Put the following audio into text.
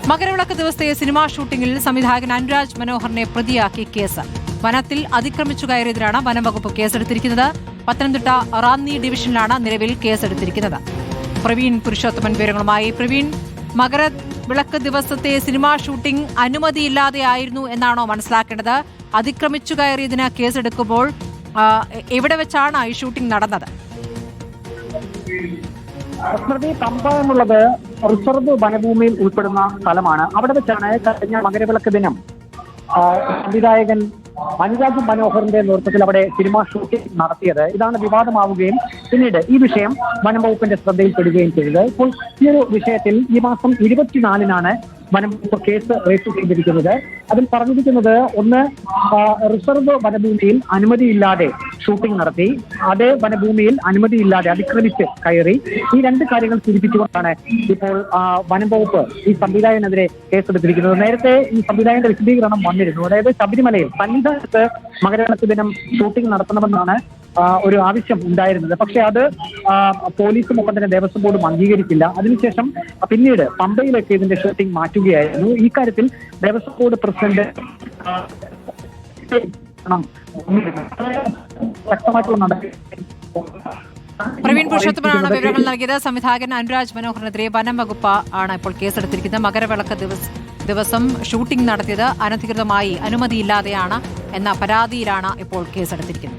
മകരവിളക്ക് ദിവസത്തെ സിനിമാ ഷൂട്ടിംഗിൽ സംവിധായകൻ അനുരാജ് മനോഹറിനെ പ്രതിയാക്കി കേസ്. വനത്തിൽ അതിക്രമിച്ചു കയറിയതിനാണ് വനംവകുപ്പ് കേസെടുത്തിരിക്കുന്നത്. പത്തനംതിട്ട റാന്നി ഡിവിഷനിലാണ് നിലവിൽ കേസെടുത്തിരിക്കുന്നത്. പ്രവീൺ പുരുഷോത്തമൻ വിവരങ്ങളുമായി. പ്രവീൺ, മകരവിളക്ക് ദിവസത്തെ സിനിമാ ഷൂട്ടിംഗ് അനുമതിയില്ലാതെയായിരുന്നു എന്നാണോ മനസ്സിലാക്കേണ്ടത്? അതിക്രമിച്ചു കയറിയതിന് കേസെടുക്കുമ്പോൾ എവിടെ വെച്ചാണ് ഈ ഷൂട്ടിംഗ് നടന്നത്? സ്മൃതി, പമ്പ എന്നുള്ളത് റിസർവ് വനഭൂമിയിൽ ഉൾപ്പെടുന്ന സ്ഥലമാണ്. അവിടെ വെച്ചാണ് കഴിഞ്ഞ മകരവിളക്ക് ദിനം സംവിധായകൻ അനുരാജ് മനോഹറിന്റെ നേതൃത്വത്തിൽ അവിടെ സിനിമാ ഷൂട്ടിംഗ് നടത്തിയത്. ഇതാണ് വിവാദമാവുകയും പിന്നീട് ഈ വിഷയം വനംവകുപ്പിന്റെ ശ്രദ്ധയിൽപ്പെടുകയും ചെയ്തത്. ഇപ്പോൾ ഈ ഒരു വിഷയത്തിൽ ഈ മാസം 24-നാണ് വനംവകുപ്പ് കേസ് രജിസ്റ്റർ ചെയ്തിരിക്കുന്നത്. അതിൽ പറഞ്ഞിരിക്കുന്നത്, ഒന്ന്, റിസർവ് വനഭൂമിയിൽ അനുമതിയില്ലാതെ ഷൂട്ടിംഗ് നടത്തി, അതേ വനഭൂമിയിൽ അനുമതിയില്ലാതെ അതിക്രമിച്ച് കയറി. ഈ രണ്ട് കാര്യങ്ങൾ സൂചിപ്പിച്ചുകൊണ്ടാണ് ഇപ്പോൾ വനംവകുപ്പ് ഈ സംവിധായകനെതിരെ കേസെടുത്തിരിക്കുന്നത്. നേരത്തെ ഈ സംവിധായകന്റെ വിശദീകരണം വന്നിരുന്നു. അതായത് ശബരിമലയിൽ സന്നിധാനത്ത് മകരവിളക്ക് ദിനം ഷൂട്ടിംഗ് നടത്തണമെന്നാണ് ഒരു ആവശ്യം ഉണ്ടായിരുന്നത്. പക്ഷെ അത് പോലീസും ഒപ്പം തന്നെ ദേവസ്വം ബോർഡും അംഗീകരിച്ചില്ല. അതിനുശേഷം പിന്നീട് പമ്പയിലേക്ക് ഇതിന്റെ ഷൂട്ടിംഗ് മാറ്റുകയായിരുന്നു. ഈ കാര്യത്തിൽ ദേവസ്വം ബോർഡ് പ്രസിഡന്റ് ശക്തമായിട്ടുള്ള നടപടി. പ്രവീൺ പുരുഷോത്തമനാണ് വിവരങ്ങൾ നൽകിയത്. സംവിധായകൻ അനുരാജ് മനോഹറിനെതിരെ വനം വകുപ്പ് ആണ് ഇപ്പോൾ കേസെടുത്തിരിക്കുന്നത്. മകരവിളക്ക് ദിവസം ഷൂട്ടിംഗ് നടത്തിയത് അനധികൃതമായി അനുമതിയില്ലാതെയാണ് എന്ന പരാതിയിലാണ് ഇപ്പോൾ കേസെടുത്തിരിക്കുന്നത്.